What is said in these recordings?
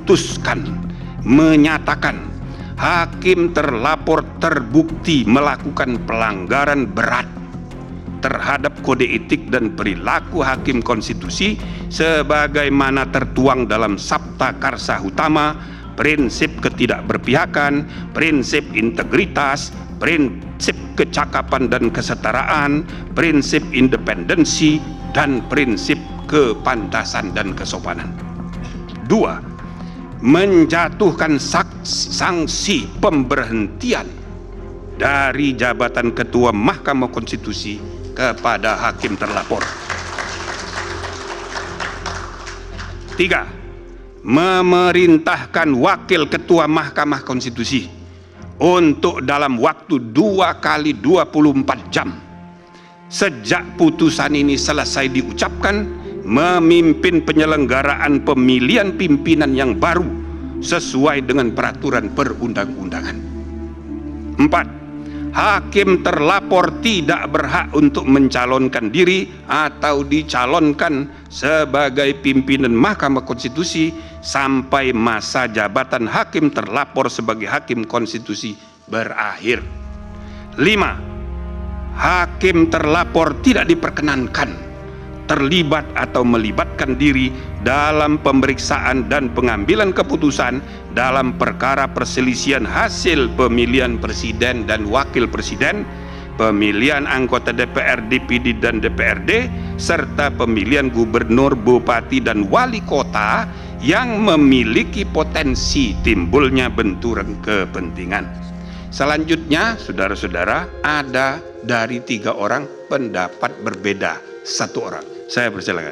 memutuskan, menyatakan hakim terlapor terbukti melakukan pelanggaran berat terhadap kode etik dan perilaku hakim konstitusi sebagaimana tertuang dalam Sabta Karsa Utama, prinsip ketidakberpihakan, prinsip integritas, prinsip kecakapan dan kesetaraan, prinsip independensi, dan prinsip kepantasan dan kesopanan. 2. Menjatuhkan sanksi pemberhentian dari jabatan Ketua Mahkamah Konstitusi kepada hakim terlapor. 3. Memerintahkan Wakil Ketua Mahkamah Konstitusi untuk dalam waktu 2 kali 24 jam sejak putusan ini selesai diucapkan memimpin penyelenggaraan pemilihan pimpinan yang baru sesuai dengan peraturan perundang-undangan. 4. Hakim terlapor tidak berhak untuk mencalonkan diri atau dicalonkan sebagai pimpinan Mahkamah Konstitusi sampai masa jabatan hakim terlapor sebagai hakim konstitusi berakhir. 5. Hakim terlapor tidak diperkenankan terlibat atau melibatkan diri dalam pemeriksaan dan pengambilan keputusan dalam perkara perselisihan hasil pemilihan presiden dan wakil presiden, pemilihan anggota DPR, DPD dan DPRD, serta pemilihan gubernur, bupati dan wali kota yang memiliki potensi timbulnya benturan kepentingan. Selanjutnya, saudara-saudara, ada dari 3 orang pendapat berbeda 1 orang. Saya persilakan.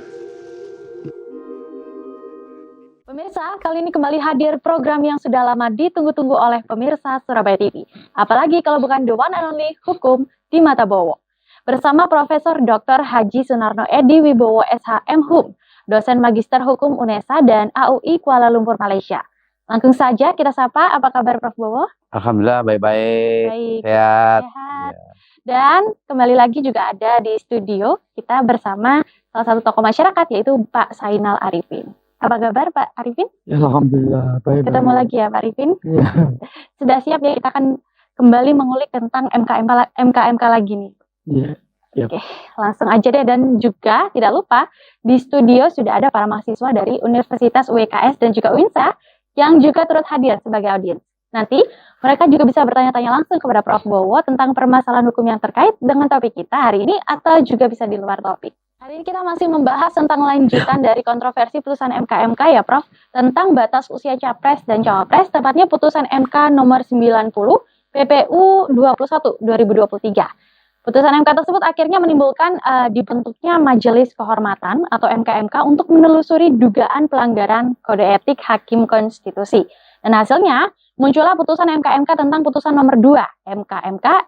Pemirsa, kali ini kembali hadir program yang sudah lama ditunggu-tunggu oleh pemirsa Surabaya TV. Apalagi kalau bukan the one and only Hukum di Mata Bowo. Bersama Profesor Dr. Haji Sunarno Edi Wibowo SHM Hum, dosen Magister Hukum UNESA dan AUI Kuala Lumpur, Malaysia. Langsung saja kita sapa, apa kabar Prof. Bowo? Alhamdulillah baik-baik. Baik, Sehat. sehat. Dan kembali lagi juga ada di studio kita bersama salah satu tokoh masyarakat yaitu Pak Zainal Arifin. Apa kabar Pak Arifin? Ya, alhamdulillah baik. Ketemu lagi ya Pak Arifin. Ya. Sudah siap ya, kita akan kembali mengulik tentang MK lagi nih. Ya. Yep. Oke, langsung aja deh. Dan juga tidak lupa di studio sudah ada para mahasiswa dari Universitas UWKS dan juga UINSA yang juga turut hadir sebagai audiens. Nanti mereka juga bisa bertanya-tanya langsung kepada Prof. Bowo tentang permasalahan hukum yang terkait dengan topik kita hari ini atau juga bisa di luar topik. Hari ini kita masih membahas tentang lanjutan dari kontroversi putusan MK ya Prof, tentang batas usia Capres dan Cawapres, tepatnya putusan MK nomor 90 PPU 21 2023. Putusan MK tersebut akhirnya menimbulkan dibentuknya Majelis Kehormatan atau MK untuk menelusuri dugaan pelanggaran kode etik hakim konstitusi. Dan hasilnya muncullah putusan MK tentang putusan nomor 2 MK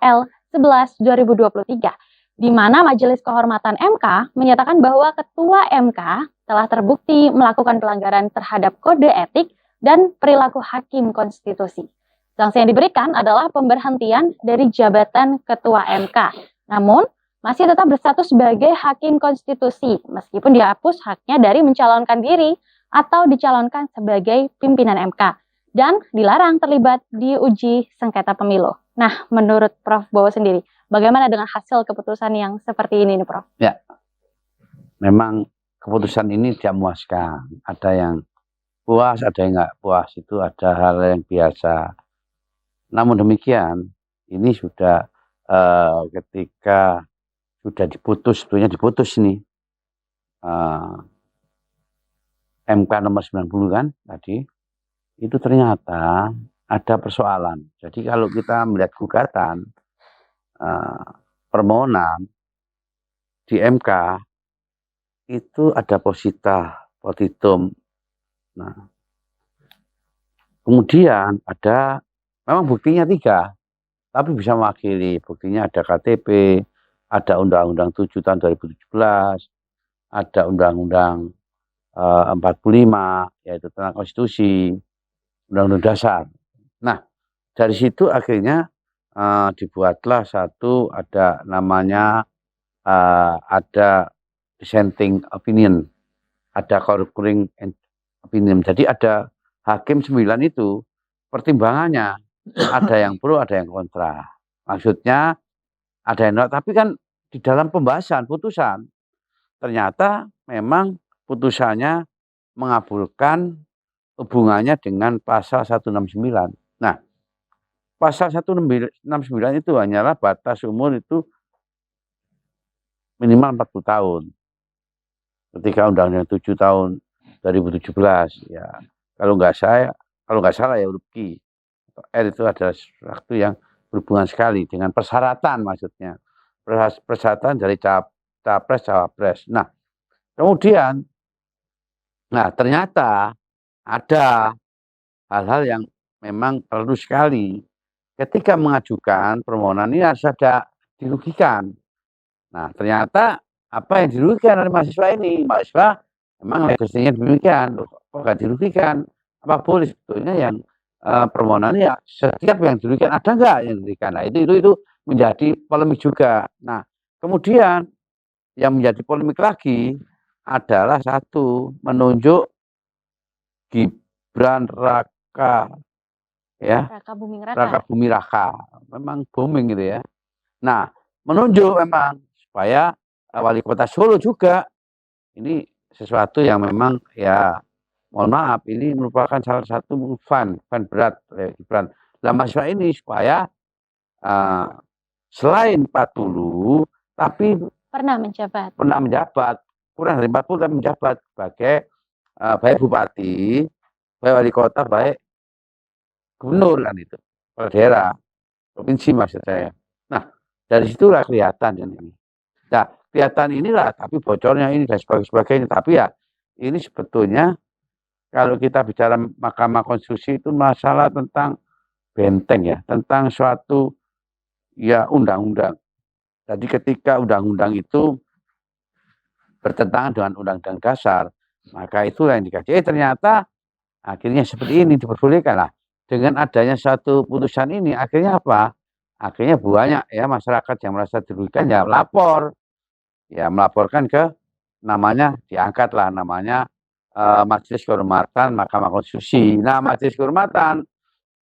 L 11 2023, di mana Majelis Kehormatan MK menyatakan bahwa Ketua MK telah terbukti melakukan pelanggaran terhadap kode etik dan perilaku hakim konstitusi. Sanksi yang diberikan adalah pemberhentian dari jabatan Ketua MK, namun masih tetap berstatus sebagai hakim konstitusi meskipun dihapus haknya dari mencalonkan diri atau dicalonkan sebagai pimpinan MK. Dan dilarang terlibat di uji sengketa pemilu. Nah, menurut Prof. Bowo sendiri, bagaimana dengan hasil keputusan yang seperti ini nih, Prof? Ya, memang keputusan ini tidak memuaskan. Ada yang puas, ada yang nggak puas. Itu ada hal yang biasa. Namun demikian, ini sudah ketika sudah diputus, sebetulnya diputus nih. MK nomor 90 kan tadi. Itu ternyata ada persoalan. Jadi kalau kita melihat gugatan permohonan di MK itu ada posita, petitum. Nah, kemudian ada memang buktinya 3, tapi bisa mewakili. Buktinya ada KTP, ada Undang-Undang 7 tahun 2017, ada Undang-Undang 45 yaitu tentang konstitusi. Undang-Undang Dasar. Nah, dari situ akhirnya dibuatlah satu, ada namanya ada dissenting opinion, ada concurring opinion. Jadi ada hakim 9 itu pertimbangannya ada yang pro, ada yang kontra. Maksudnya ada yang nolak, tapi kan di dalam pembahasan putusan ternyata memang putusannya mengabulkan hubungannya dengan pasal 169. Nah, pasal 169 itu hanyalah batas umur itu minimal 40 tahun. Ketika Undang-Undang 7 tahun 2017 ya. Kalau nggak salah ya huruf Q. R itu adalah sesuatu yang berhubungan sekali dengan persyaratan maksudnya. Persyaratan dari capres cawapres. Nah, kemudian ternyata ada hal-hal yang memang perlu sekali ketika mengajukan permohonan ini harus ada dirugikan. Nah, ternyata apa yang dirugikan oleh mahasiswa ini? Mahasiswa memang legasinya demikian. Kok nggak dirugikan? Apa boleh sebetulnya yang permohonan ya setiap yang dirugikan ada nggak yang dirugikan? Nah, itu menjadi polemik juga. Nah, kemudian yang menjadi polemik lagi adalah satu menunjuk Gibran Raka ya. Raka Buming Raka. Memang booming gitu ya. Nah, menunjuk memang supaya wali kota Solo juga ini sesuatu yang memang ya mohon maaf ini merupakan salah satu fun berat Gibran. Nah, mahasiswa ini supaya selain 40 tapi pernah menjabat kurang dari 40 tapi menjabat sebagai baik bupati, baik wali kota, baik gubernur kan itu, kepala daerah, provinsi maksud saya. Nah, dari situlah kelihatan ini. Nah, kelihatan inilah, tapi bocornya ini dan sebagainya. Tapi ya, ini sebetulnya kalau kita bicara Mahkamah Konstitusi itu masalah tentang benteng ya, tentang suatu ya undang-undang. Jadi ketika undang-undang itu bertentangan dengan undang-undang dasar, maka itulah yang dikaji. Ternyata akhirnya seperti ini diperbolehkan lah. Dengan adanya satu putusan ini, akhirnya apa? Akhirnya banyak ya masyarakat yang merasa dirugikan ya lapor, ya melaporkan ke namanya diangkatlah namanya Majelis Kehormatan Mahkamah Konstitusi. Nah, Majelis Kehormatan,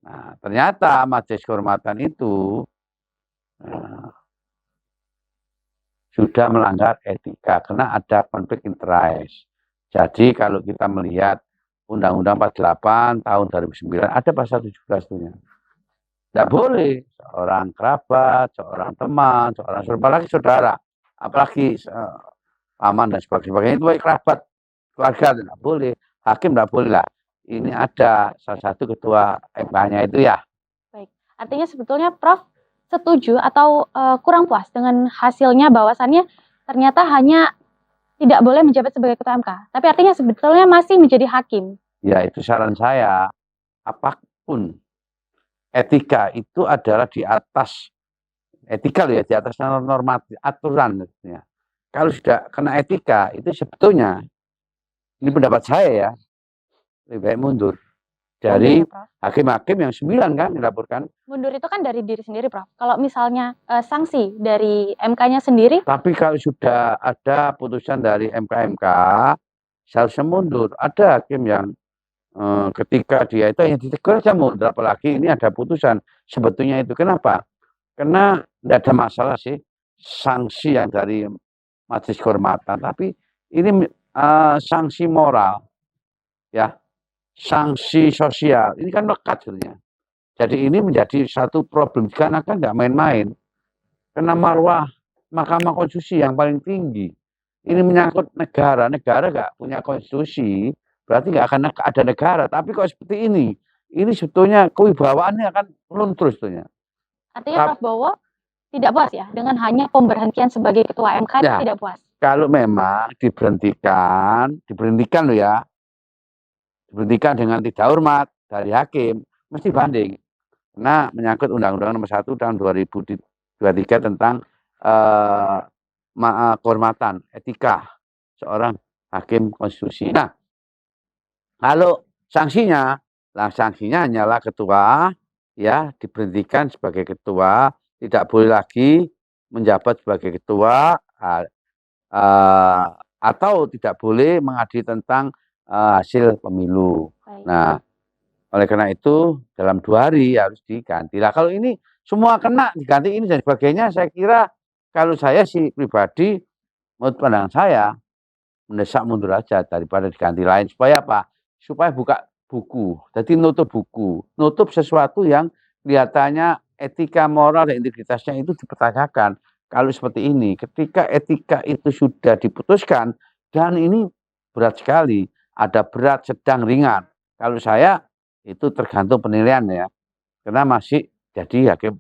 nah ternyata Majelis Kehormatan itu sudah melanggar etika karena ada konflik interest. Jadi kalau kita melihat Undang-Undang 48 tahun 2009 ada pasal 17-nya. Tidak boleh seorang kerabat, seorang teman, apalagi saudara, apalagi paman dan sebagainya itu kerabat, keluarga tidak boleh, hakim tidak boleh lah. Ini ada salah satu ketua MK-nya itu ya. Baik, artinya sebetulnya Prof setuju atau kurang puas dengan hasilnya bahwasannya ternyata hanya tidak boleh menjabat sebagai ketua MK, tapi artinya sebetulnya masih menjadi hakim. Ya itu saran saya, apapun etika itu adalah di atas etika loh ya, di atas normatif aturan. Ya. Kalau sudah kena etika itu sebetulnya, ini pendapat saya ya, lebih baik mundur dari hakim-hakim yang 9 kan dilaporkan. Mundur itu kan dari diri sendiri, Prof. Kalau misalnya sanksi dari MK-nya sendiri. Tapi kalau sudah ada putusan dari MK seharusnya mundur. Ada hakim yang ketika dia itu hanya ditegur saja mundur, apalagi ini ada putusan. Sebetulnya itu kenapa? Karena tidak ada masalah sih sanksi yang dari Majelis Kehormatan, tapi ini sanksi moral, ya, sanksi sosial. Ini kan lekat sebenarnya. Jadi ini menjadi satu problem karena kan nggak main-main. Karena marwah Mahkamah Konstitusi yang paling tinggi. Ini menyangkut negara nggak punya konstitusi, berarti nggak akan ada negara. Tapi kok seperti ini sebetulnya kewibawaannya akan luntur sebetulnya. Artinya Prof Bowo tidak puas ya dengan hanya pemberhentian sebagai ketua MK ya, tidak puas. Kalau memang diberhentikan loh ya, diberhentikan dengan tidak hormat dari hakim, mesti banding. Karena menyangkut Undang-Undang Nomor 1 tahun 2023 tentang kehormatan etika seorang hakim konstitusi. Nah, kalau sanksinya hanyalah ketua ya diberhentikan sebagai ketua, tidak boleh lagi menjabat sebagai ketua atau tidak boleh mengadili tentang hasil pemilu. Baik. Nah, Oleh karena itu dalam 2 hari harus diganti. Lah kalau ini semua kena diganti ini dan sebagainya, saya kira kalau saya sih pribadi, menurut pandangan saya, mendesak mundur aja daripada diganti lain. Supaya apa? Supaya buka buku. Jadi nutup buku, nutup sesuatu yang kelihatannya etika, moral, dan integritasnya itu dipertanyakan. Kalau seperti ini, ketika etika itu sudah diputuskan, dan ini berat sekali, ada berat, sedang, ringan. Kalau saya itu tergantung penilaian ya, karena masih jadi hakim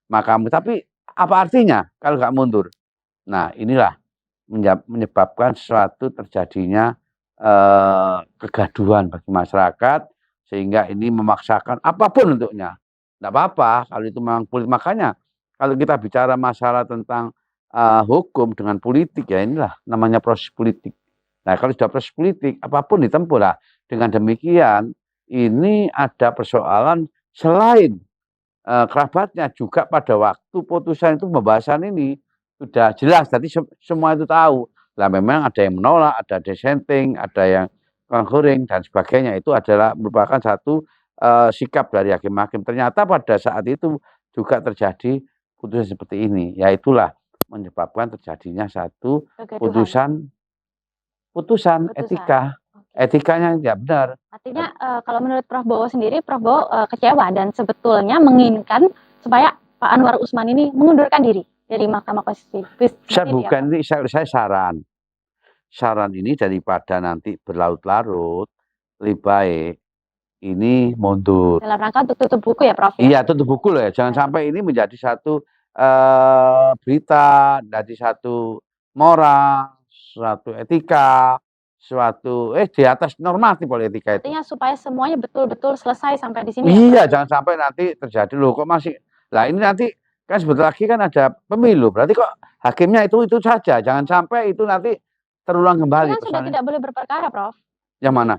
mahkamah. Tapi apa artinya kalau nggak mundur? Nah inilah menyebabkan suatu terjadinya kegaduhan bagi masyarakat, sehingga ini memaksakan apapun untuknya. Nggak apa-apa kalau itu memang politik. Makanya kalau kita bicara masalah tentang hukum dengan politik, ya inilah namanya proses politik. Nah kalau sudah proses politik, apapun ditempuh lah. Dengan demikian ini ada persoalan selain kerabatnya, juga pada waktu putusan itu pembahasan ini sudah jelas, tadi semua itu tahu. Lah memang ada yang menolak, ada dissenting, ada yang concurring dan sebagainya. Itu adalah merupakan satu sikap dari hakim-hakim. Ternyata pada saat itu juga terjadi putusan seperti ini. Ya itulah menyebabkan terjadinya satu Kegaduhan. putusan etika. Etikanya tidak benar. Artinya kalau menurut Prof. Bowo sendiri, Prof. Bowo kecewa dan sebetulnya menginginkan supaya Pak Anwar Usman ini mengundurkan diri dari Mahkamah Konstitusi. Saya bukan ini, saya saran. Saran ini daripada nanti berlarut-larut, lebih baik ini mundur. Dalam rangka untuk tutup buku ya, Prof? Iya, tutup buku loh ya. Jangan sampai ini menjadi satu berita, jadi satu moral, suatu etika, suatu di atas normatif politika itu. Artinya supaya semuanya betul-betul selesai sampai di sini. Iya, jangan sampai nanti terjadi loh kok masih. Lah ini nanti kan sebentar lagi kan ada pemilu. Berarti kok hakimnya itu saja. Jangan sampai itu nanti terulang kembali. Kan sudah tidak boleh berperkara, Prof. Yang mana?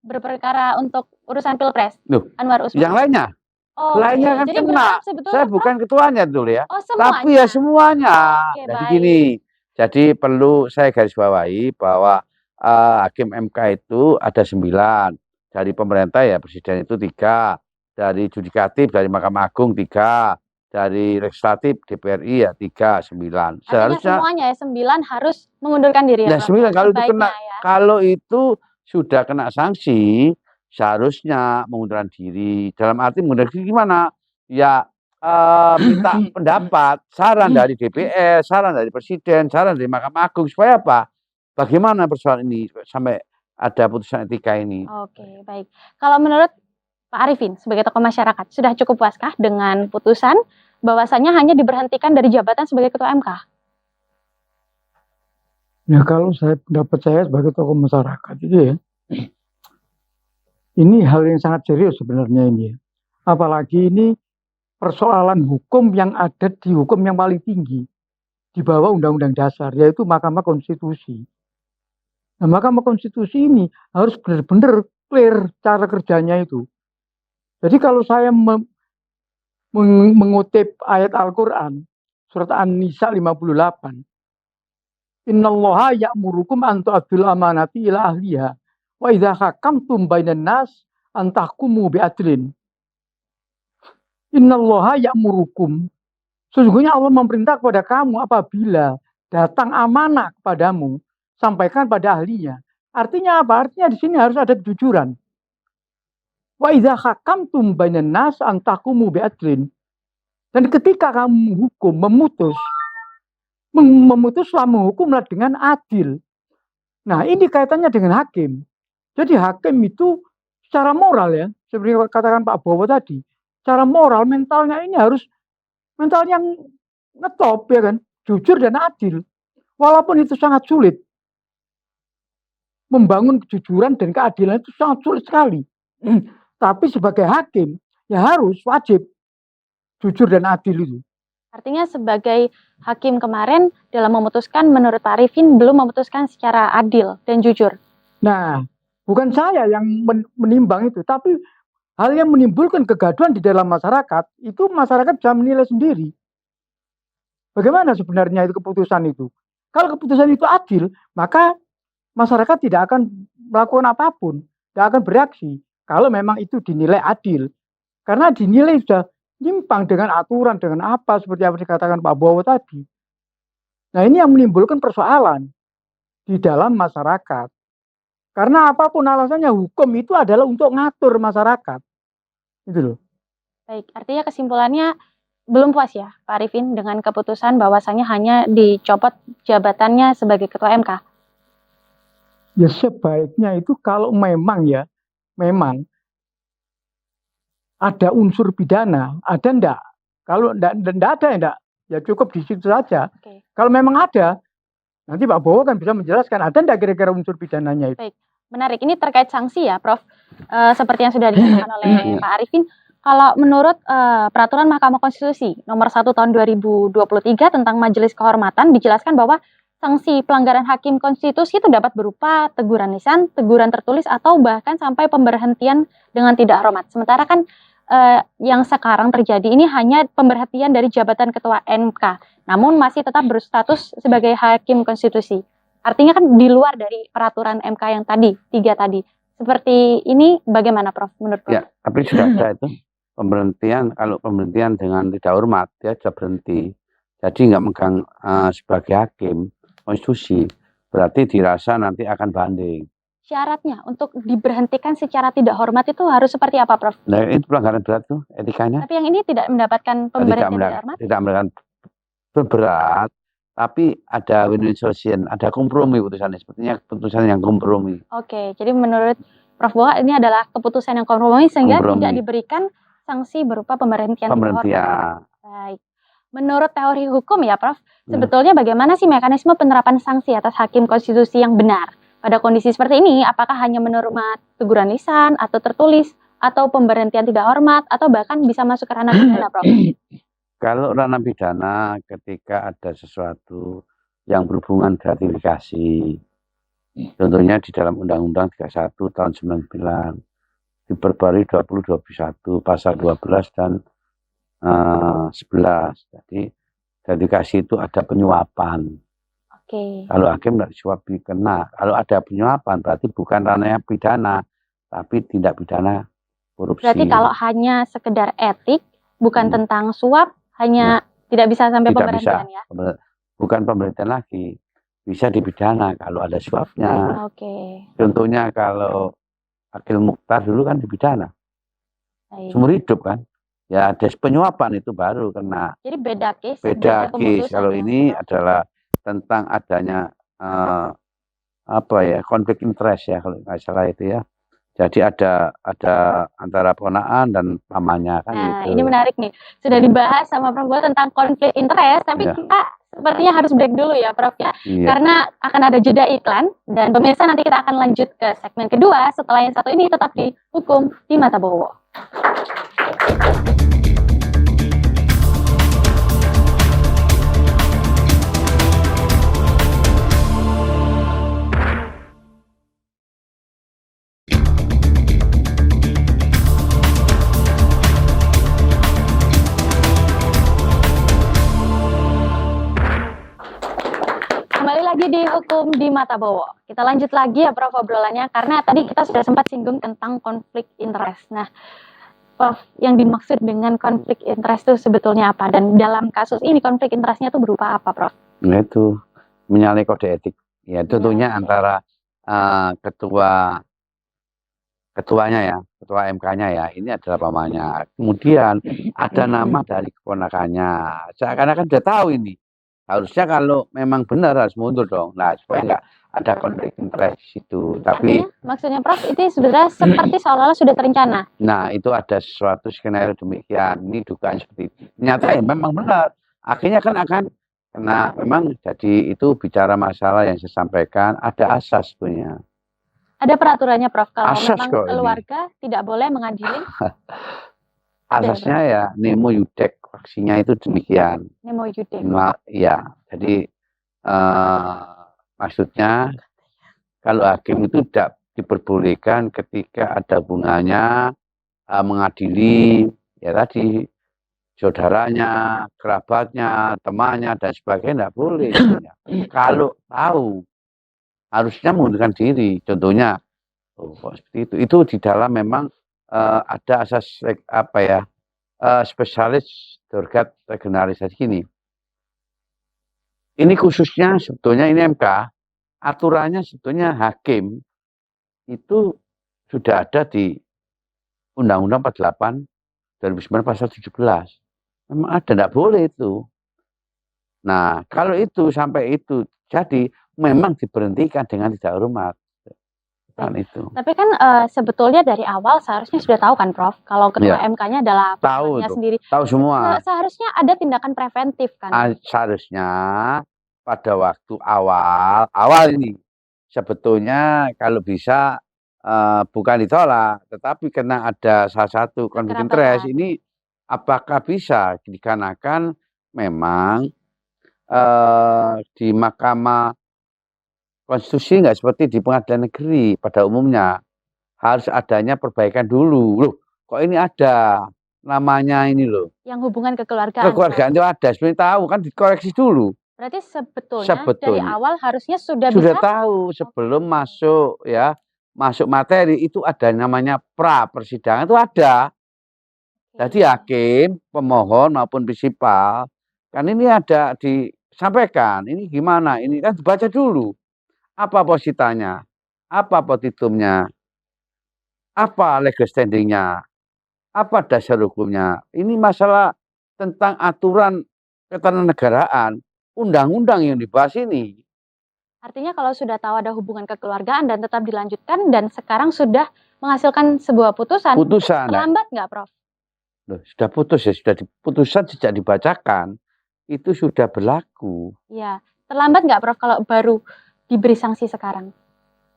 Berperkara untuk urusan Pilpres. Loh, Anwar Usman. yang lainnya? Oh, lainnya kan jadi kena. Saya bukan ketuanya dulu ya. Oh, semuanya. Tapi ya semuanya. Oke, jadi baik. gini. Jadi perlu saya garis bawahi bahwa hakim MK itu ada 9. Dari pemerintah ya presiden itu 3. Dari judikatif dari Mahkamah Agung 3. Dari legislatif DPRI ya 3, 9. Seharusnya semuanya ya 9 harus mengundurkan diri ya. Nah, 9 kalau itu kena, ya. kalau itu sudah kena sanksi, seharusnya mengundurkan diri. Dalam arti mengundurkan diri gimana? Ya minta pendapat, saran dari DPR, saran dari presiden, saran dari Mahkamah Agung supaya apa? Bagaimana persoalan ini sampai ada putusan etika ini? Oke, baik. Kalau menurut Pak Arifin sebagai tokoh masyarakat, sudah cukup puaskah dengan putusan bahwasannya hanya diberhentikan dari jabatan sebagai ketua MK? Ya kalau pendapat saya sebagai tokoh masyarakat itu ya, ini hal yang sangat serius sebenarnya ini ya. Apalagi ini persoalan hukum yang ada di hukum yang paling tinggi di bawah Undang-Undang Dasar, yaitu Mahkamah Konstitusi. Nah, Mahkamah Konstitusi ini harus benar-benar clear cara kerjanya itu. Jadi kalau saya mengutip ayat Al-Quran, surat An-Nisa 58, Innallaha ya'murukum an tu'addul amanati ila ahliha wa idza hakamtum bainan nas an tahkumu bi'adlin. Innallaha ya'murukum. Sesungguhnya Allah memerintah kepada kamu apabila datang amanah kepadamu, sampaikan pada ahlinya. Artinya apa? Artinya di sini harus ada kejujuran. Wa idza hakamtum bainan nas an tahkumu bi'adlin. Dan ketika kamu hukum, memutuslah menghukumlah dengan adil. Nah, ini kaitannya dengan hakim. Jadi hakim itu secara moral ya, seperti katakan Pak Bowo tadi, secara moral mentalnya ini harus mental yang ngetop ya kan, jujur dan adil. Walaupun itu sangat sulit. Membangun kejujuran dan keadilan itu sangat sulit sekali. Tapi sebagai hakim ya harus wajib jujur dan adil itu. Artinya sebagai hakim kemarin dalam memutuskan menurut Pak Arifin belum memutuskan secara adil dan jujur. Nah, bukan saya yang menimbang itu, tapi hal yang menimbulkan kegaduhan di dalam masyarakat, itu masyarakat bisa menilai sendiri. Bagaimana sebenarnya itu keputusan itu? Kalau keputusan itu adil, maka masyarakat tidak akan melakukan apapun, tidak akan bereaksi. kalau memang itu dinilai adil. Karena dinilai sudah nyimpang dengan aturan, dengan apa seperti apa dikatakan Pak Bowo tadi. Nah, ini yang menimbulkan persoalan di dalam masyarakat. Karena apapun alasannya, hukum itu adalah untuk ngatur masyarakat. Gitu loh. Baik, artinya kesimpulannya belum puas ya Pak Arifin dengan keputusan bahwasanya hanya dicopot jabatannya sebagai Ketua MK. Ya sebaiknya itu kalau memang ada unsur pidana, ada enggak? Kalau enggak ada ya cukup di situ saja. Oke. Kalau memang ada, nanti Pak Bowo kan bisa menjelaskan ada enggak kira-kira unsur pidananya itu. Baik, menarik. Ini terkait sanksi ya, Prof. Seperti yang sudah dikatakan oleh Pak Arifin, kalau menurut Peraturan Mahkamah Konstitusi Nomor 1 Tahun 2023 tentang Majelis Kehormatan dijelaskan bahwa sanksi pelanggaran hakim konstitusi itu dapat berupa teguran lisan, teguran tertulis, atau bahkan sampai pemberhentian dengan tidak hormat. Sementara kan yang sekarang terjadi ini hanya pemberhentian dari jabatan Ketua MK, namun masih tetap berstatus sebagai hakim konstitusi. Artinya kan di luar dari peraturan MK yang tadi, 3 tadi. Seperti ini bagaimana Prof? Menurut Prof? Ya, tapi sudah ada itu pemberhentian. Kalau pemberhentian dengan tidak hormat, dia sudah berhenti. Jadi nggak megang sebagai hakim konstitusi. Berarti dirasa nanti akan banding. Syaratnya untuk diberhentikan secara tidak hormat itu harus seperti apa, Prof? Nah, itu pelanggaran berat tuh etikanya. Tapi yang ini tidak mendapatkan pemberhentian tidak hormat? Tidak mendapatkan berat, tapi ada win-win solution, ada kompromi putusannya. Sepertinya keputusan yang kompromi. Oke, jadi menurut Prof Bowo ini adalah keputusan yang kompromi sehingga tidak diberikan sanksi berupa pemberhentian. Baik. Menurut teori hukum ya Prof, sebetulnya bagaimana sih mekanisme penerapan sanksi atas hakim konstitusi yang benar? Pada kondisi seperti ini, apakah hanya menerima teguran lisan atau tertulis, atau pemberhentian tidak hormat, atau bahkan bisa masuk ke ranah pidana, Prof? Kalau ranah pidana ketika ada sesuatu yang berhubungan gratifikasi, contohnya di dalam Undang-Undang 31 tahun 99, diperbarui 2021 pasal 12 dan 11. Jadi gratifikasi itu ada penyuapan. Oke. Kalau hakim tidak disuap kena. Kalau ada penyuapan berarti bukan ranahnya pidana, tapi tindak pidana korupsi. Berarti kalau hanya sekedar etik, bukan tentang suap, hanya tidak bisa sampai pemberhentian ya? Bukan pemberhentian lagi, bisa dipidana kalau ada suapnya. Oke. Contohnya kalau Akil Mukhtar dulu kan dipidana, seumur hidup kan. Ya ada penyuapan itu baru kena. Jadi beda case. Beda case. Kalau ini adalah tentang adanya konflik interest ya kalau nggak salah itu ya. Jadi ada antara ponakan dan pamannya kan gitu. Ini menarik nih. Sudah dibahas sama Prof Bowo tentang konflik interest, tapi kita sepertinya harus break dulu ya Prof ya. Karena akan ada jeda iklan dan pemirsa nanti kita akan lanjut ke segmen kedua setelah yang satu ini tetap di Hukum di Mata Bowo. Lagi di Hukum di Mata Bowo. Kita lanjut lagi ya Prof obrolannya karena tadi kita sudah sempat singgung tentang konflik interest. Nah, Prof, yang dimaksud dengan konflik interest itu sebetulnya apa? Dan dalam kasus ini konflik interestnya itu berupa apa, Prof? Nah, itu menyalahi kode etik. Ya, tentunya antara ketuanya ya, ketua MK-nya ya, ini adalah pamannya. Kemudian ada nama dari keponakannya. Seakan-akan sudah tahu ini. Harusnya kalau memang benar harus mundur dong. Nah, supaya nggak ada konflik interest itu. Tapi maksudnya Prof, itu sebenarnya seperti seolah-olah sudah terencana. Nah, itu ada suatu skenario demikian. Ini dugaan seperti itu. Nyata ya memang benar. Akhirnya kan akan kena memang jadi itu bicara masalah yang saya sampaikan ada asas punya. Ada peraturannya Prof kalau asas memang keluarga tidak boleh mengadili. Asasnya ya nemo iudec, faksinya itu demikian. Nemo iudec. Ya, jadi maksudnya kalau hakim itu tidak diperbolehkan ketika ada hubungannya mengadili ya tadi saudaranya, kerabatnya, temannya dan sebagainya tidak boleh. Kalau tahu harusnya mengundurkan diri. Contohnya seperti itu di dalam memang ada asas apa ya, spesialis Dorgat regionalisasi gini. Ini khususnya sebetulnya ini MK, aturannya sebetulnya hakim itu sudah ada di Undang-Undang 48 2009 pasal 17. Memang ada, enggak boleh itu. Nah, kalau itu sampai itu jadi memang diberhentikan dengan tidak hormat. Kan itu. Tapi kan sebetulnya dari awal seharusnya sudah tahu kan Prof, kalau ketua Iya. MK-nya adalah Tahu pegawainya itu, sendiri. tahu semua. Seharusnya ada tindakan preventif kan? Seharusnya pada waktu awal ini sebetulnya kalau bisa bukan ditolak, tetapi karena ada salah satu konflik interest ini apakah bisa dikarenakan memang di Mahkamah Konstitusi nggak seperti di pengadilan negeri pada umumnya harus adanya perbaikan dulu. Loh, kok ini ada namanya ini loh. Yang hubungan kekeluargaan. Kekeluargaan itu ada, sebenarnya tahu kan dikoreksi dulu. Berarti sebetulnya dari awal harusnya sudah Sudah bisa tahu sebelum masuk ya, masuk materi itu ada namanya pra persidangan itu ada. Jadi hakim, pemohon maupun prinsipal kan ini ada disampaikan, ini gimana, ini kan dibaca dulu. Apa positanya, apa petitumnya, apa legal standingnya, apa dasar hukumnya. Ini masalah tentang aturan ketenaganegaraan, undang-undang yang dibahas ini. Artinya kalau sudah tahu ada hubungan kekeluargaan dan tetap dilanjutkan dan sekarang sudah menghasilkan sebuah putusan. Terlambat nggak, Prof? Loh, sudah putus ya, sudah putusan sejak dibacakan itu sudah berlaku. Iya, terlambat nggak, Prof, kalau baru diberi sanksi sekarang?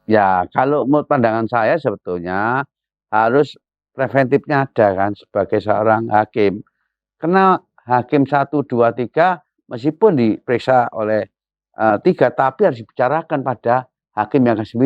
Ya, kalau menurut pandangan saya sebetulnya harus preventifnya ada kan sebagai seorang hakim. Karena hakim 1, 2, 3 meskipun diperiksa oleh 3 tapi harus dibicarakan pada hakim yang ke-9.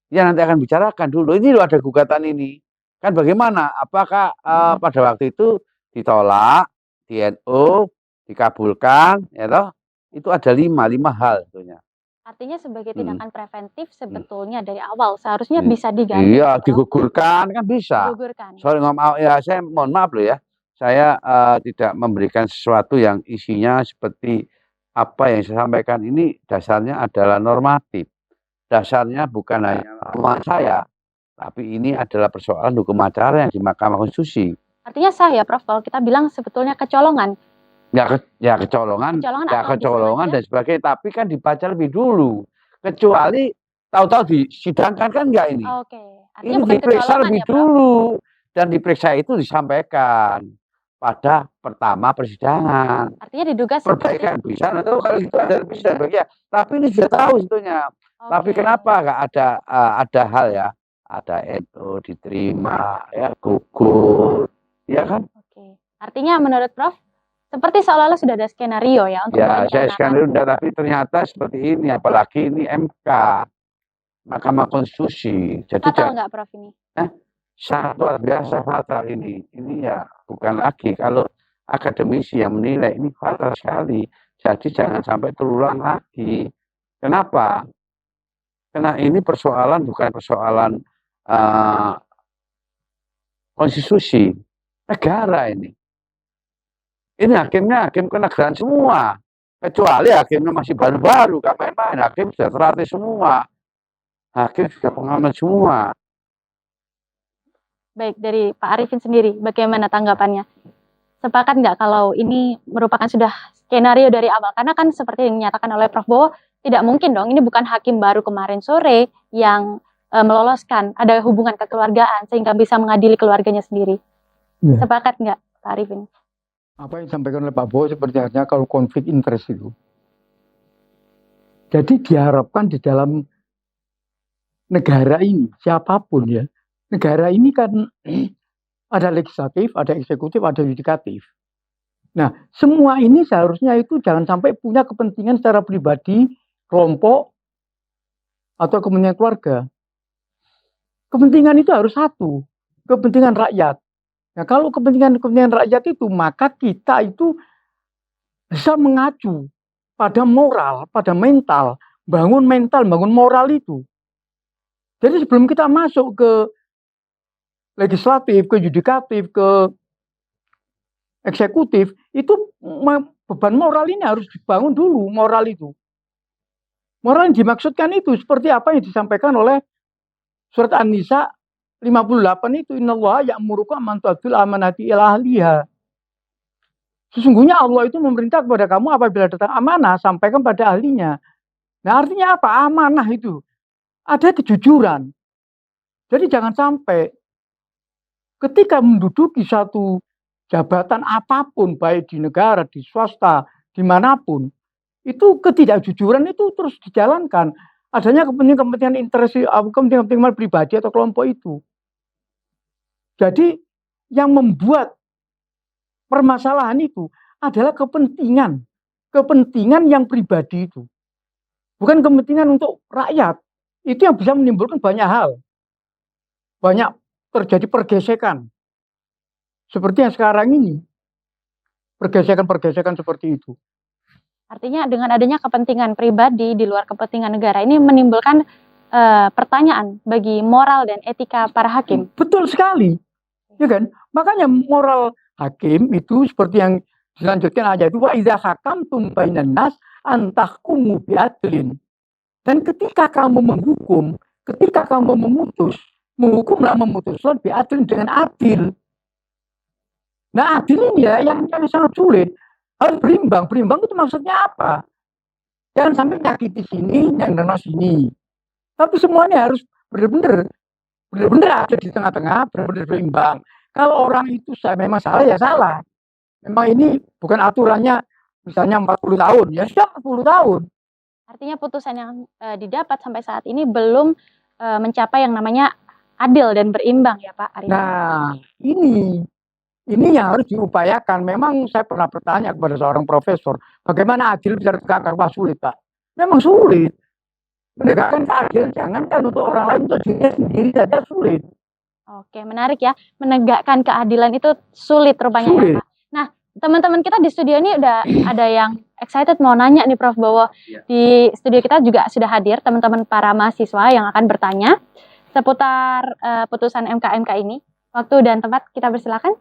Ya nanti akan bicarakan dulu. Ini loh ada gugatan ini. Kan bagaimana? Apakah pada waktu itu ditolak, di NU, dikabulkan, ya toh? Itu ada 5 hal sebetulnya. Artinya sebagai tindakan preventif sebetulnya dari awal seharusnya bisa diganti. Iya, digugurkan kan bisa. Digugurkan. Sorry ya saya mohon maaf loh ya. Saya tidak memberikan sesuatu yang isinya seperti apa yang saya sampaikan ini dasarnya adalah normatif. Dasarnya bukan hanya pemahaman saya, tapi ini adalah persoalan hukum acara yang di Mahkamah Konstitusi. Artinya sah ya Prof, kalau kita bilang sebetulnya kecolongan. Ya kecolongan dan sebagainya, tapi kan dibaca lebih dulu. Kecuali tahu-tahu disidangkan kan enggak ini. Oke. Ini diperiksa lebih dulu dan diperiksa itu disampaikan pada pertama persidangan. Artinya diduga perbaikan bisa atau kalau itu ada bisa bagian. Tapi ini sudah tahu sebetulnya. Tapi kenapa enggak ada hal ya? Ada itu diterima ya gugur. Ya kan? Oke. Artinya menurut Prof seperti seolah-olah sudah ada skenario ya untuk saya skenario tapi ternyata seperti ini, apalagi ini MK, Mahkamah Konstitusi. Jadi fatal nggak Prof ini? Sangat luar biasa fatal ini. Ini ya bukan lagi kalau akademisi yang menilai ini fatal sekali. Jadi jangan sampai terulang lagi. Kenapa? Karena ini persoalan bukan persoalan konstitusi negara ini. Ini hakimnya hakim kenegaraan semua. Kecuali hakimnya masih baru-baru, gak main-main. Hakim sudah terlatih semua. Hakim sudah pengalaman semua. Baik, dari Pak Arifin sendiri, bagaimana tanggapannya? Sepakat nggak kalau ini merupakan sudah skenario dari awal? Karena kan seperti yang dinyatakan oleh Prof bahwa tidak mungkin dong, ini bukan hakim baru kemarin sore yang meloloskan, ada hubungan kekeluargaan sehingga bisa mengadili keluarganya sendiri. Ya. Sepakat nggak Pak Arifin? Apa yang disampaikan oleh Pak Bowo sebenarnya kalau konflik interest itu. Jadi diharapkan di dalam negara ini, siapapun ya, negara ini kan ada legislatif, ada eksekutif, ada yudikatif. Nah, semua ini seharusnya itu jangan sampai punya kepentingan secara pribadi, kelompok, atau kepentingan keluarga. Kepentingan itu harus satu, kepentingan rakyat. Nah, kalau kepentingan rakyat itu, maka kita itu bisa mengacu pada moral, pada mental, bangun moral itu. Jadi sebelum kita masuk ke legislatif, ke yudikatif, ke eksekutif, itu beban moral ini harus dibangun dulu, moral itu. Moral yang dimaksudkan itu seperti apa yang disampaikan oleh surat An-Nisa 58 itu, innallaha ya'murukum an tu'addul amanati ila ahliha. Sesungguhnya Allah itu memerintah kepada kamu apabila datang amanah, sampaikan pada ahlinya. Nah, artinya apa? Amanah itu ada kejujuran. Jadi jangan sampai ketika menduduki satu jabatan apapun, baik di negara, di swasta, dimanapun, itu ketidakjujuran itu terus dijalankan. Adanya kepentingan interest, kepentingan pribadi atau kelompok itu. Jadi yang membuat permasalahan itu adalah kepentingan yang pribadi itu. Bukan kepentingan untuk rakyat. Itu yang bisa menimbulkan banyak hal. Banyak terjadi pergesekan. Seperti yang sekarang ini. Pergesekan-pergesekan seperti itu. Artinya dengan adanya kepentingan pribadi di luar kepentingan negara ini menimbulkan pertanyaan bagi moral dan etika para hakim. Betul sekali. Ya kan? Makanya moral hakim itu seperti yang dilanjutkan aja itu, wa idza hakamtum bainan nas an tahkumu bi'adlin. Dan ketika kamu menghukum, ketika kamu memutuslah bi'adlin dengan adil. Nah, adil ini ya yang sangat sulit. Harus berimbang. Berimbang itu maksudnya apa? Jangan sampai nyakiti sini, yang kena sini. Tapi semuanya harus benar-benar ada di tengah-tengah, benar-benar berimbang. Kalau orang itu memang salah, ya salah. Memang ini bukan aturannya misalnya 40 tahun, ya sudah 40 tahun. Artinya putusan yang didapat sampai saat ini belum mencapai yang namanya adil dan berimbang ya Pak Arif. Nah, ini yang harus diupayakan. Memang saya pernah bertanya kepada seorang profesor, bagaimana adil bisa ditegakkan? Wah, sulit Pak. Memang sulit. Menegakkan keadilan jangankan untuk orang lain, untuk dirinya sendiri saja sulit. Oke, menarik ya. Menegakkan keadilan itu sulit rupanya ya Pak. Nah, teman-teman kita di studio ini udah ada yang excited mau nanya nih Prof, bahwa di studio kita juga sudah hadir teman-teman para mahasiswa yang akan bertanya seputar putusan MK ini. Waktu dan tempat kita persilakan.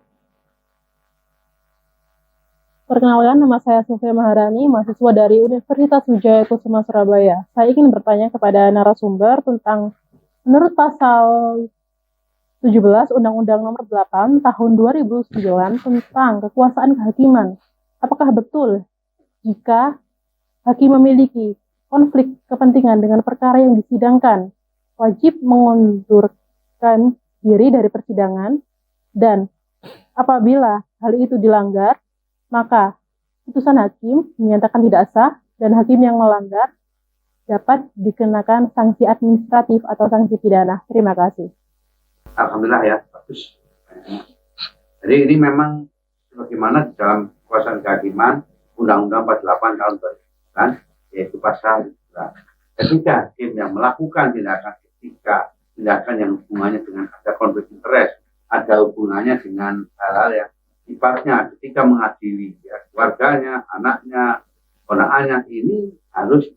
Perkenalkan, nama saya Sofia Maharani, mahasiswa dari Universitas Wijaya Kusuma Surabaya. Saya ingin bertanya kepada narasumber tentang menurut pasal 17 Undang-Undang Nomor 8 Tahun 2009 tentang kekuasaan kehakiman. Apakah betul jika hakim memiliki konflik kepentingan dengan perkara yang disidangkan, wajib mengundurkan diri dari persidangan, dan apabila hal itu dilanggar, maka putusan hakim menyatakan tidak sah dan hakim yang melanggar dapat dikenakan sanksi administratif atau sanksi pidana. Terima kasih. Alhamdulillah ya, bagus. Jadi ini memang sebagaimana di dalam kekuasaan kehakiman Undang-Undang 48 tahun 2009, yaitu pasal 11. Ketika hakim yang melakukan tindakan etika, tindakan yang hubungannya dengan ada konflik interest, ada hubungannya dengan hal-hal yang sifatnya ketika mengadili ya, keluarganya, anaknya, ponakannya, ini harus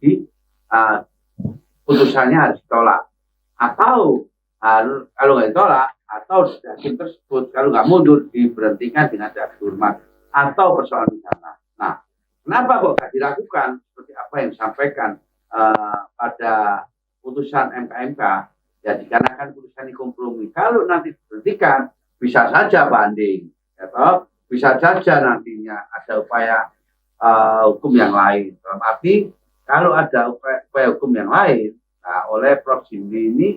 putusannya harus ditolak, atau harus kalau nggak ditolak atau hakim tersebut kalau nggak mundur diberhentikan dengan tidak dihormat atau persoalan pidana. Nah, kenapa kok nggak dilakukan seperti apa yang disampaikan pada putusan MK ya, dikarenakan putusan ini kompromi. Kalau nanti diberhentikan bisa saja banding, atau bisa saja nantinya ada upaya hukum yang lain. Dalam arti kalau ada upaya hukum yang lain, nah, oleh Prof. Jimli ini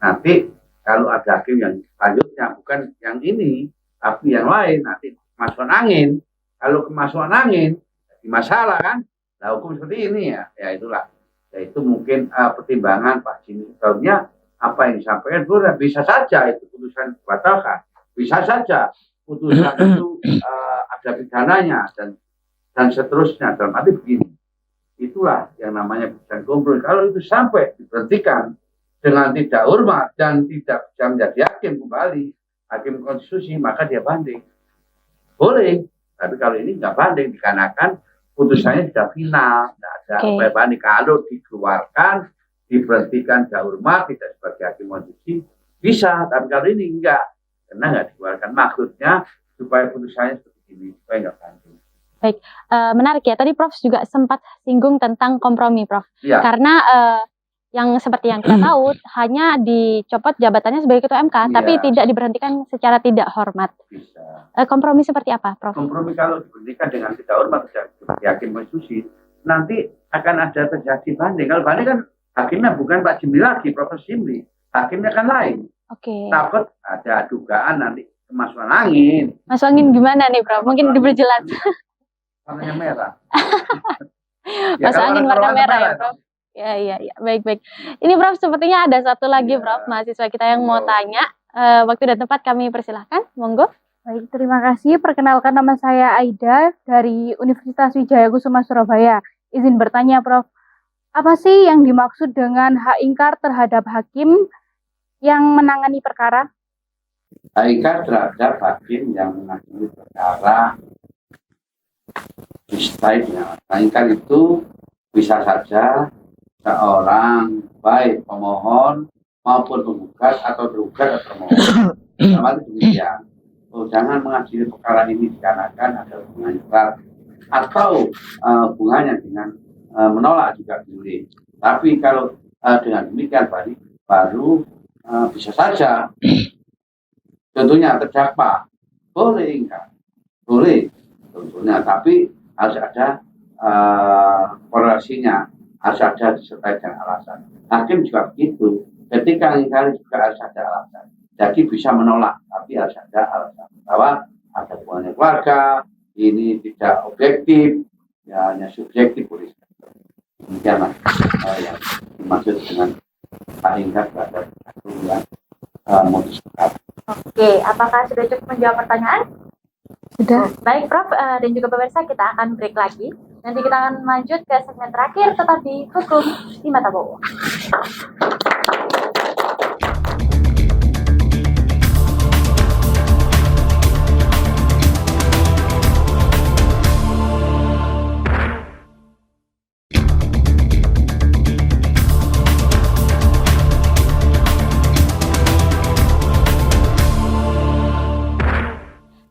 nanti kalau ada hakim yang selanjutnya bukan yang ini tapi yang lain, nanti kemasukan angin. Kalau kemasukan angin jadi masalah kan. Nah, hukum seperti ini ya itulah. Ya, itu mungkin pertimbangan Pak Jimli. Sebetulnya apa yang disampaikan bisa saja itu putusan dibatalkan, bisa saja putusan itu ada pidananya dan seterusnya. Dalam arti begini, itulah yang namanya putusan kompromi. Kalau itu sampai diberhentikan dengan tidak hormat dan tidak bisa menjadi hakim kembali, hakim konstitusi, maka dia banding. Boleh, tapi kalau ini nggak banding dikarenakan putusannya sudah final, tidak ada upaya banding. Kalau dikeluarkan, diberhentikan tidak hormat, tidak sebagai hakim konstitusi, bisa. Tapi kalau ini enggak, karena nggak dikeluarkan. Maksudnya supaya putusannya seperti ini, supaya nggak banding. Menarik ya. Tadi Prof juga sempat singgung tentang kompromi, Prof. Iya. Karena yang seperti yang kita tahu hanya dicopot jabatannya sebagai ketua MK, Iya. tapi tidak diberhentikan secara tidak hormat. Bisa. Kompromi seperti apa, Prof? Kompromi kalau diberhentikan dengan tidak hormat seperti hakim konstitusi, nanti akan ada terjadi banding. Kalau banding kan hakimnya bukan Pak Jimli lagi, Profesor Jimli. Hakimnya kan lain. Oke. Takut ada dugaan nanti kemasukan angin. Masuk angin gimana nih, Prof? Mungkin diperjelas. Warnanya merah. Masuk kalau angin warna warna merah ya, itu. Prof? Ya. Baik. Ini Prof, sepertinya ada satu lagi, Iya. Prof, mahasiswa kita yang mau tanya. Waktu dan tempat kami persilahkan, monggo. Baik, terima kasih. Perkenalkan, nama saya Aida dari Universitas Wijaya Kusuma Surabaya. Izin bertanya, Prof. Apa sih yang dimaksud dengan hak ingkar terhadap hakim yang menangani perkara? Hak ingkar terhadap hakim yang menangani perkara disertai dengan hak ingkar itu bisa saja seorang baik pemohon maupun penggugat atau tergugat atau termohon. Sama itu demikian. Jangan mengadili perkara ini dikarenakan ada hubungan ingkar atau hubungannya dengan menolak juga boleh. Tapi kalau dengan demikian baru bisa saja tentunya terdakwa boleh ingkar, boleh tentunya, tapi harus ada korelasinya, harus ada disertai dengan alasan. Hakim juga begitu, ketika ingkar juga harus ada alasan. Jadi bisa menolak, tapi harus ada alasan bahwa ada hubungannya keluarga, ini tidak objektif, ya hanya subjektif boleh. Demikianlah yang dimaksud dengan hak ingkar terhadap hakim yang modus perkara. Oke, apakah sudah cukup menjawab pertanyaan? Sudah. Baik, Prof, dan juga pemirsa, kita akan break lagi. Nanti kita akan lanjut ke segmen terakhir, tetap di Hukum di Mata Bowo.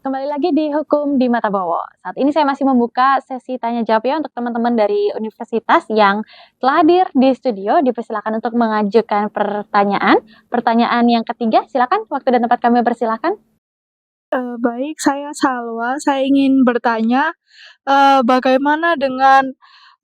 Kembali lagi di Hukum di Mata Bowo. Saat ini saya masih membuka sesi tanya jawab ya untuk teman-teman dari universitas yang telah hadir di studio. Dipersilakan untuk mengajukan pertanyaan. Pertanyaan yang ketiga, silakan. Waktu dan tempat kami persilakan. Baik, saya Salwa. Saya ingin bertanya, bagaimana dengan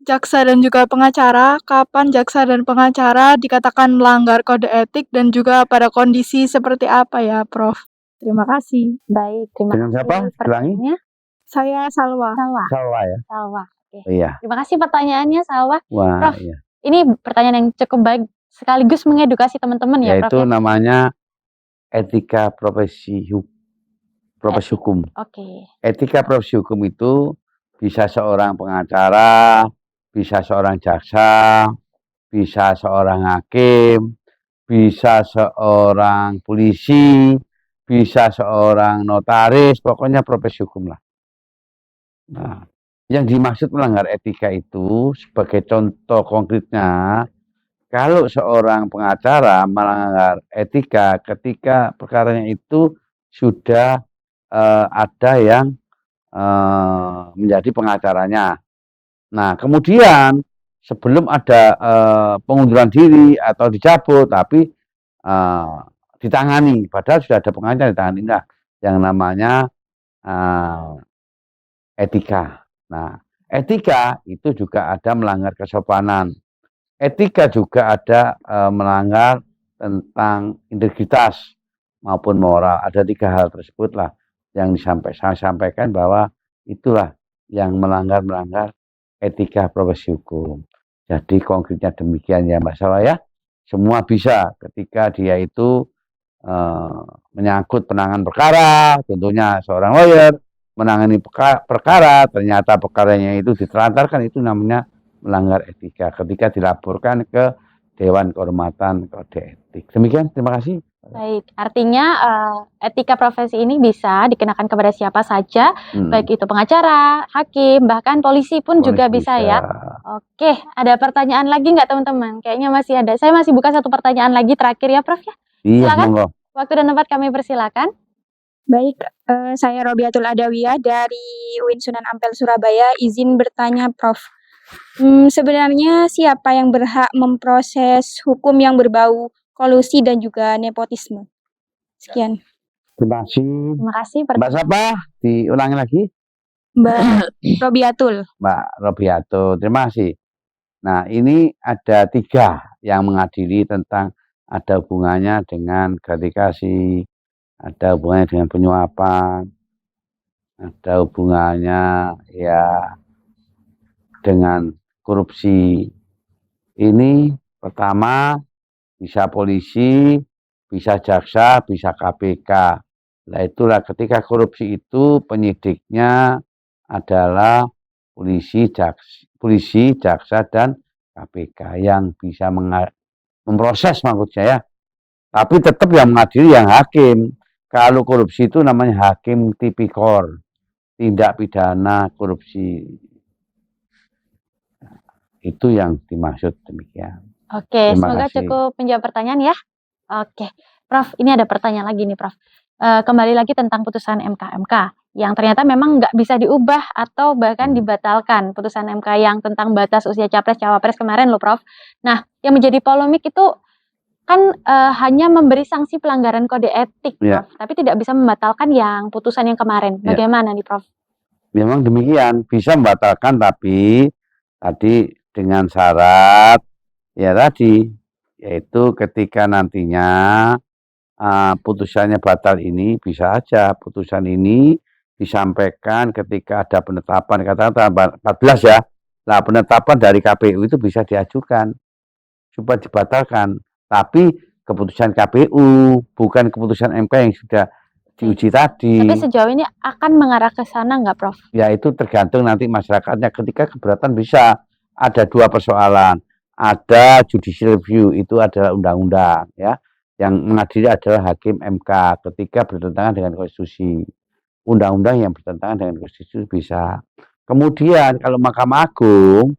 jaksa dan juga pengacara? Kapan jaksa dan pengacara dikatakan melanggar kode etik dan juga pada kondisi seperti apa ya, Prof? Terima kasih. Baik, terima Dengan kasih. siapa? Ulangi. Pertanyaannya Saya Salwa. Salwa ya. Salwa. Oke. Iya. Terima kasih pertanyaannya, Salwa. Wah, Prof, iya. Ini pertanyaan yang cukup baik sekaligus mengedukasi teman-teman ya, Prof. Yaitu Ya? namanya etika profesi hukum. Oke. Etika profesi hukum itu bisa seorang pengacara, bisa seorang jaksa, bisa seorang hakim, bisa seorang polisi, bisa seorang notaris, pokoknya profesi hukum lah. Nah, yang dimaksud melanggar etika itu sebagai contoh konkretnya, kalau seorang pengacara melanggar etika ketika perkaranya itu sudah ada yang menjadi pengacaranya. Nah, kemudian sebelum ada pengunduran diri atau dicabut, tapi ditangani, padahal sudah ada pengacara ditangani, nah, yang namanya etika. Nah, etika itu juga ada melanggar kesopanan. Etika juga ada melanggar tentang integritas maupun moral. Ada 3 hal tersebut lah yang saya sampaikan bahwa itulah yang melanggar etika profesi hukum. Jadi konkretnya demikian ya Mbak Salwa ya. Semua bisa ketika dia itu menyangkut penanganan perkara, tentunya seorang lawyer menangani perkara, ternyata perkaranya itu ditelantarkan, itu namanya melanggar etika ketika dilaporkan ke Dewan Kehormatan Kode Etik. Demikian, terima kasih. Baik, artinya etika profesi ini bisa dikenakan kepada siapa saja, baik itu pengacara, hakim, bahkan polisi pun juga bisa ya. Oke, ada pertanyaan lagi nggak teman-teman? Kayaknya masih ada. Saya masih buka satu pertanyaan lagi terakhir ya, Prof ya. Iya, Silakan. monggo. Waktu dan tempat kami persilakan. Baik, saya Robiatul Adawiyah dari UIN Sunan Ampel Surabaya. Izin bertanya, Prof. Sebenarnya siapa yang berhak memproses hukum yang berbau kolusi dan juga nepotisme? Sekian. Terima kasih. Terima kasih. Mbak siapa? Diulangi lagi. Mbak Robiatul. Mbak Robiato, terima kasih. Nah, ini ada 3 yang mengadili tentang ada hubungannya dengan gratifikasi, ada hubungannya dengan penyuapan, ada hubungannya ya dengan korupsi. Ini pertama bisa polisi, bisa jaksa, bisa KPK. Nah, itulah ketika korupsi itu penyidiknya adalah polisi, jaksa, dan KPK yang bisa memproses maksud saya. Tapi tetap yang mengadili yang hakim. Kalau korupsi itu namanya hakim tipikor, tindak pidana korupsi. Itu yang dimaksud demikian. Oke, Terima semoga kasih. cukup menjawab pertanyaan ya. Oke, Prof, ini ada pertanyaan lagi nih, Prof. Kembali lagi tentang putusan MK yang ternyata memang nggak bisa diubah atau bahkan dibatalkan putusan MK yang tentang batas usia capres cawapres kemarin loh, Prof. Nah, yang menjadi polemik itu kan hanya memberi sanksi pelanggaran kode etik, Ya. Prof. Tapi tidak bisa membatalkan yang putusan yang kemarin. Ya. Bagaimana nih, Prof? Memang demikian, bisa membatalkan tapi tadi dengan syarat ya tadi, yaitu ketika nantinya putusannya batal ini bisa aja putusan ini disampaikan ketika ada penetapan katakan 14 ya. Nah, penetapan dari KPU itu bisa diajukan supaya dibatalkan, tapi keputusan KPU bukan keputusan MK yang sudah diuji tadi. Tapi sejauh ini akan mengarah ke sana nggak, Prof? Ya itu tergantung nanti masyarakatnya. Ketika keberatan bisa ada 2 persoalan. Ada judicial review, itu adalah undang-undang ya. Yang mengadili adalah hakim MK ketika bertentangan dengan konstitusi. Undang-undang yang bertentangan dengan konstitusi bisa. Kemudian kalau Mahkamah Agung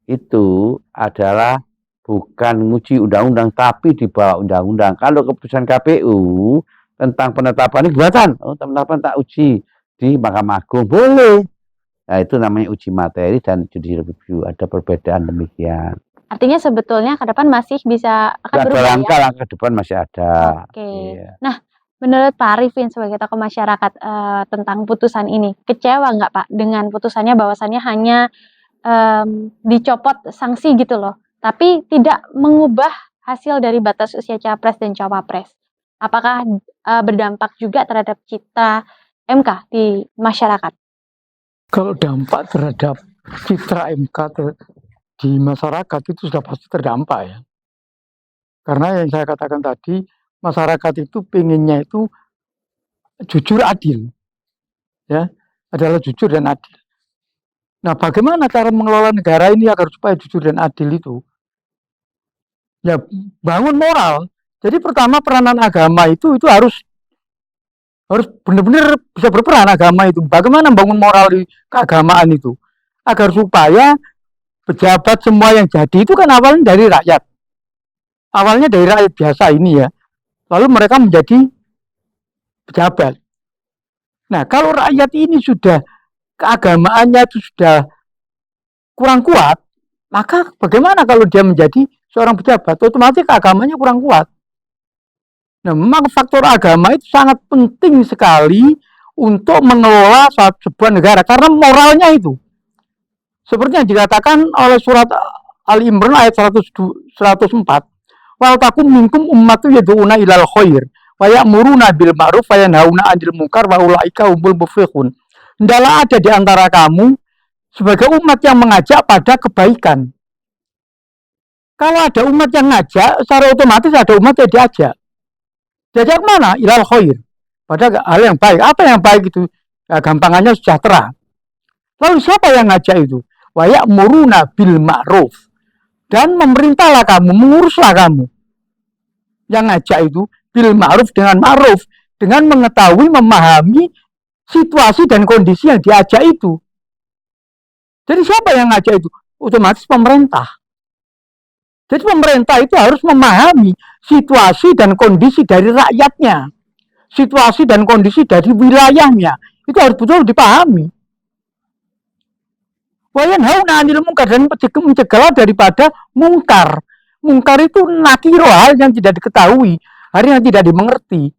itu adalah bukan nguji undang-undang tapi di bawah undang-undang. Kalau keputusan KPU tentang penetapan ini keberatan, penetapan tak uji di Mahkamah Agung boleh. Nah, itu namanya uji materi dan judicial review. Ada perbedaan demikian. Artinya sebetulnya ke depan masih bisa akan Ada berubah ya? langkah-langkah ke depan masih ada. Oke. Iya. Nah, menurut Pak Arifin sebagai tokoh masyarakat tentang putusan ini, kecewa nggak Pak dengan putusannya bahwasannya hanya dicopot sanksi gitu loh, tapi tidak mengubah hasil dari batas usia capres dan cawapres? Apakah berdampak juga terhadap citra MK di masyarakat? Kalau dampak terhadap citra MK di masyarakat itu sudah pasti terdampak ya. Karena yang saya katakan tadi, masyarakat itu pengennya itu jujur adil. Ya, adalah jujur dan adil. Nah, bagaimana cara mengelola negara ini agar supaya jujur dan adil itu? Ya, bangun moral. Jadi pertama peranan agama itu harus benar-benar bisa berperan agama itu. Bagaimana membangun moral di keagamaan itu? Agar supaya pejabat semua yang jadi itu kan awalnya dari rakyat. Awalnya dari rakyat biasa ini ya. Lalu mereka menjadi pejabat. Nah, kalau rakyat ini sudah keagamaannya itu sudah kurang kuat, maka bagaimana kalau dia menjadi seorang pejabat? Otomatis keagamannya kurang kuat. Nah, memang faktor agama itu sangat penting sekali untuk mengelola sebuah negara karena moralnya itu. Seperti yang dikatakan oleh surat Ali Imran ayat 104. Wal takum minkum ummatu yad'una ilal khair wa ya'muruna bil ma'ruf wa yanhauna 'anil munkar wa ulaika humul muflihun. Hendaklah ada di antara kamu sebagai umat yang mengajak pada kebaikan. Kalau ada umat yang ngajak, secara otomatis ada umat yang diajak. Diajak mana? Ilal khair. Pada hal yang baik. Apa yang baik itu? Ya, gampangannya sejahtera. Lalu siapa yang ngajak itu? Wa ya'muruna bil ma'ruf. Dan memerintahlah kamu, menguruslah kamu. Yang ngajak itu bil ma'ruf dengan ma'ruf, dengan mengetahui, memahami situasi dan kondisi yang diajak itu. Jadi siapa yang ngajak itu? Otomatis pemerintah. Jadi pemerintah itu harus memahami situasi dan kondisi dari rakyatnya. situasi dan kondisi dari wilayahnya. Itu harus betul dipahami. Wa yanhauna 'anil munkar, dan mencegah daripada mungkar. Mungkar itu nakiro, hal yang tidak diketahui, hal yang tidak dimengerti.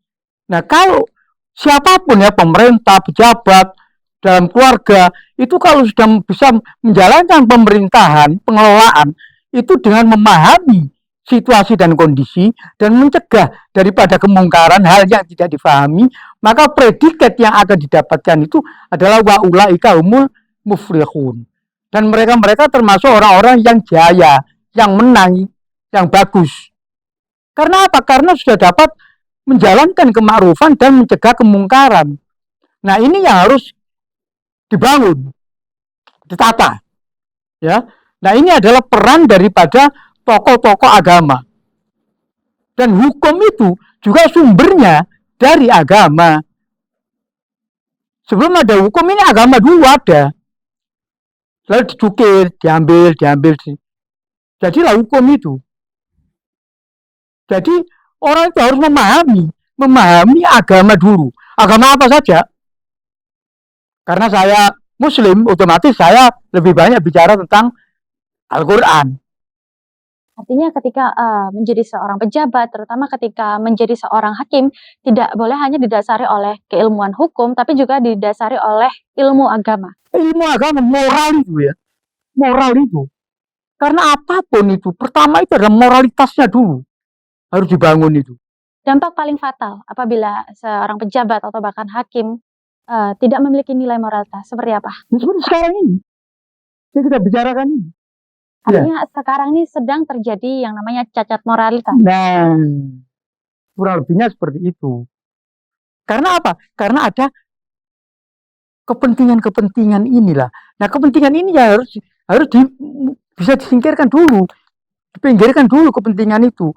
Nah, kalau siapapun ya, pemerintah, pejabat, dalam keluarga, itu kalau sudah bisa menjalankan pemerintahan, pengelolaan, itu dengan memahami situasi dan kondisi, dan mencegah daripada kemungkaran, hal yang tidak difahami, maka predikat yang akan didapatkan itu adalah wa ulaika humul muflihun. Dan mereka-mereka termasuk orang-orang yang jaya, yang menang, yang bagus. Karena apa? Karena sudah dapat menjalankan kemakrufan dan mencegah kemungkaran. Nah, ini yang harus dibangun, ditata. Ya. Nah, ini adalah peran daripada tokoh-tokoh agama. Dan hukum itu juga sumbernya dari agama. Sebelum ada hukum ini agama dulu ada. Lalu dicukir, diambil. Jadilah hukum itu. Jadi orang itu harus memahami agama dulu. Agama apa saja? Karena saya Muslim, otomatis saya lebih banyak bicara tentang Al-Quran. Artinya ketika menjadi seorang pejabat, terutama ketika menjadi seorang hakim, tidak boleh hanya didasari oleh keilmuan hukum, tapi juga didasari oleh ilmu agama. Ilmu agama, moral itu ya. Moral itu. Karena apapun itu, pertama itu adalah moralitasnya dulu. Harus dibangun itu. Dampak paling fatal apabila seorang pejabat atau bahkan hakim tidak memiliki nilai moralitas, seperti apa? Seperti sekarang ini. Yang kita bicarakan ini. Artinya sekarang ini sedang terjadi yang namanya cacat moralitas. Nah, kurang lebihnya seperti itu. Karena apa? Karena ada kepentingan-kepentingan inilah. Nah, kepentingan ini ya harus bisa disingkirkan dulu. Dipinggirkan dulu kepentingan itu.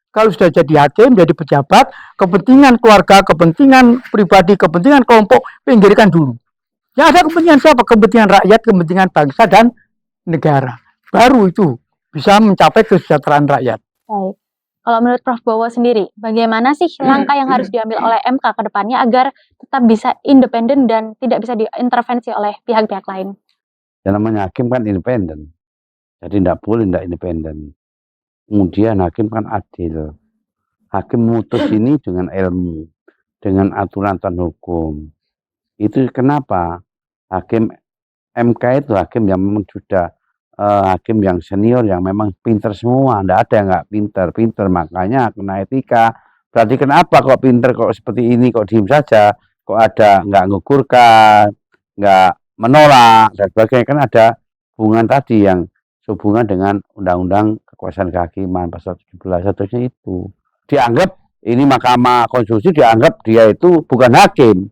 Kalau sudah jadi hakim, jadi pejabat, kepentingan keluarga, kepentingan pribadi, kepentingan kelompok, pinggirkan dulu. Yang ada kepentingan siapa? Kepentingan rakyat, kepentingan bangsa dan negara. Baru itu bisa mencapai kesejahteraan rakyat. Baik. Kalau menurut Prof. Bowo sendiri, bagaimana sih langkah yang harus diambil oleh MK ke depannya agar tetap bisa independen dan tidak bisa diintervensi oleh pihak-pihak lain? Yang namanya hakim kan independen. Jadi tidak boleh tidak independen. Kemudian hakim kan adil. Hakim memutus ini dengan ilmu, dengan aturan hukum. Itu kenapa hakim MK itu hakim yang memang sudah hakim yang senior, yang memang pinter semua. Tidak ada yang nggak pinter. Makanya kena etika. Berarti kenapa kok pinter, kok seperti ini, kok diem saja, kok ada nggak ngugurkan, nggak menolak, dan sebagainya. Kan ada hubungan tadi yang sehubungan dengan Undang-Undang Kekuasaan Kehakiman pasal 17, seterusnya itu. Dianggap ini Mahkamah Konstitusi, dianggap dia itu bukan hakim.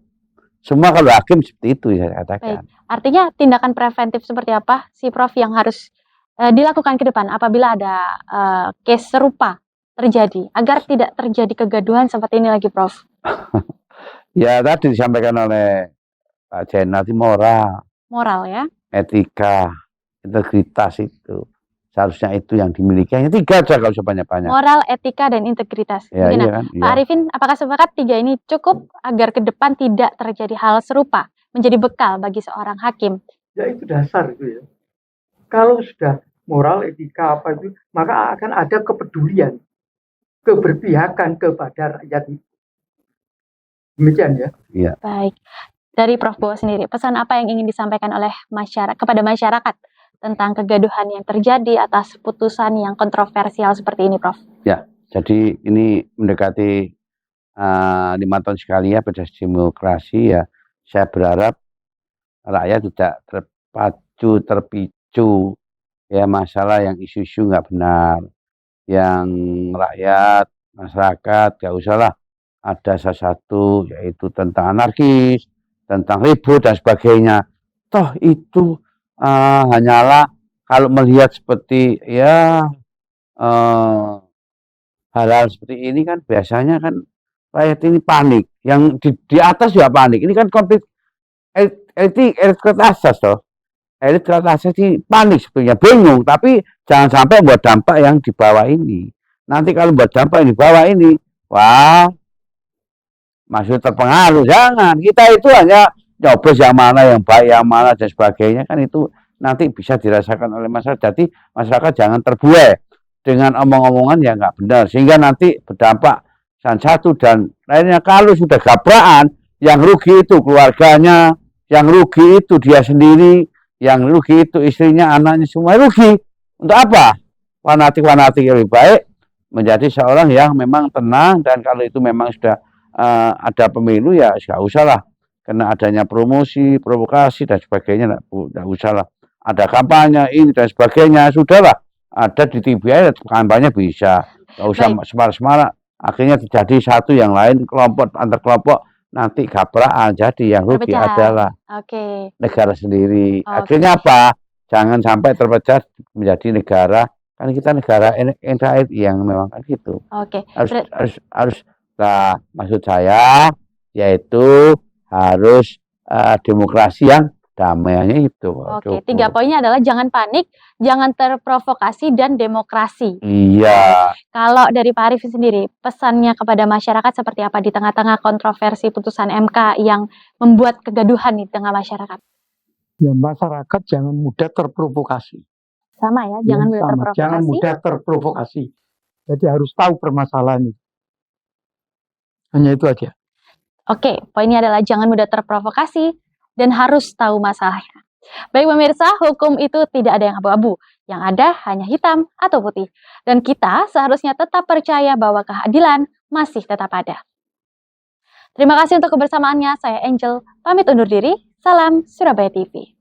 Semua kalau hakim seperti itu saya katakan. Baik. Artinya tindakan preventif seperti apa si Prof yang harus dilakukan ke depan apabila ada case serupa terjadi agar tidak terjadi kegaduhan seperti ini lagi, Prof? Ya tadi disampaikan oleh Pak Jenal, Moral ya. Etika, integritas itu. Seharusnya itu yang dimiliki. Hanya 3 saja kalau sebanyak-banyak. Moral, etika, dan integritas. Ya, Begini, iya kan? Pak Arifin, apakah sepakat 3 ini cukup agar ke depan tidak terjadi hal serupa, menjadi bekal bagi seorang hakim? Ya itu dasar itu ya. Kalau sudah moral, etika apa itu, maka akan ada kepedulian, keberpihakan kepada rakyat. Demikian ya. Iya. Baik. Dari Prof. Bowo sendiri, pesan apa yang ingin disampaikan oleh kepada masyarakat tentang kegaduhan yang terjadi atas putusan yang kontroversial seperti ini, Prof? Ya, jadi ini mendekati 5 tahun sekali ya pada demokrasi ya. Saya berharap rakyat tidak terpicu ya masalah yang isu-isu nggak benar, yang rakyat masyarakat nggak usahlah ada sesuatu yaitu tentang anarkis, tentang ribut dan sebagainya. Toh itu hanyalah kalau melihat seperti ya hal-hal seperti ini kan biasanya kan rakyat ini panik, yang di atas juga panik. Ini kan konflik elit kelas atas toh. Elit kelas atas ini panik sebetulnya, bingung, tapi jangan sampai buat dampak yang di bawah ini. Nanti kalau buat dampak yang di bawah ini, wah maksud terpengaruh, jangan. Kita itu hanya nyoblos yang mana yang baik, yang mana dan sebagainya, kan itu nanti bisa dirasakan oleh masyarakat. Jadi masyarakat jangan terbuai dengan omong-omongan yang nggak benar, sehingga nanti berdampak satu dan lainnya. Kalau sudah gabraan, yang rugi itu keluarganya, yang rugi itu dia sendiri, yang rugi itu istrinya, anaknya, semua rugi. Untuk apa? Fanatik-fanatik lebih baik menjadi seorang yang memang tenang, dan kalau itu memang sudah ada pemilu ya nggak usah lah, karena adanya promosi, provokasi dan sebagainya nggak usah lah. Ada kampanye ini dan sebagainya, sudahlah. Ada di TV aja kampanye bisa, nggak usah Baik. semarak-semarak. Akhirnya terjadi satu yang lain, kelompok antar kelompok nanti gabraan, jadi yang rugi Terpecah. adalah Oke. negara sendiri. Oke. Akhirnya apa? Jangan sampai terpecah menjadi negara, kan kita negara NKRI yang memang kan gitu. Oke. Harus nah, maksud saya yaitu harus demokrasi yang damai itu. Oke, 3 poinnya adalah jangan panik, jangan terprovokasi, dan demokrasi. Iya. Kalau dari Pak Arif sendiri, pesannya kepada masyarakat seperti apa di tengah-tengah kontroversi putusan MK yang membuat kegaduhan di tengah masyarakat? Ya, masyarakat jangan mudah terprovokasi. Sama ya, Ya, jangan mudah sama. terprovokasi. Jangan mudah terprovokasi. Jadi harus tahu permasalahan itu. Hanya itu aja. Oke, poinnya adalah jangan mudah terprovokasi dan harus tahu masalahnya. Baik pemirsa, hukum itu tidak ada yang abu-abu. Yang ada hanya hitam atau putih. Dan kita seharusnya tetap percaya bahwa keadilan masih tetap ada. Terima kasih untuk kebersamaannya. Saya Angel, pamit undur diri. Salam Surabaya TV.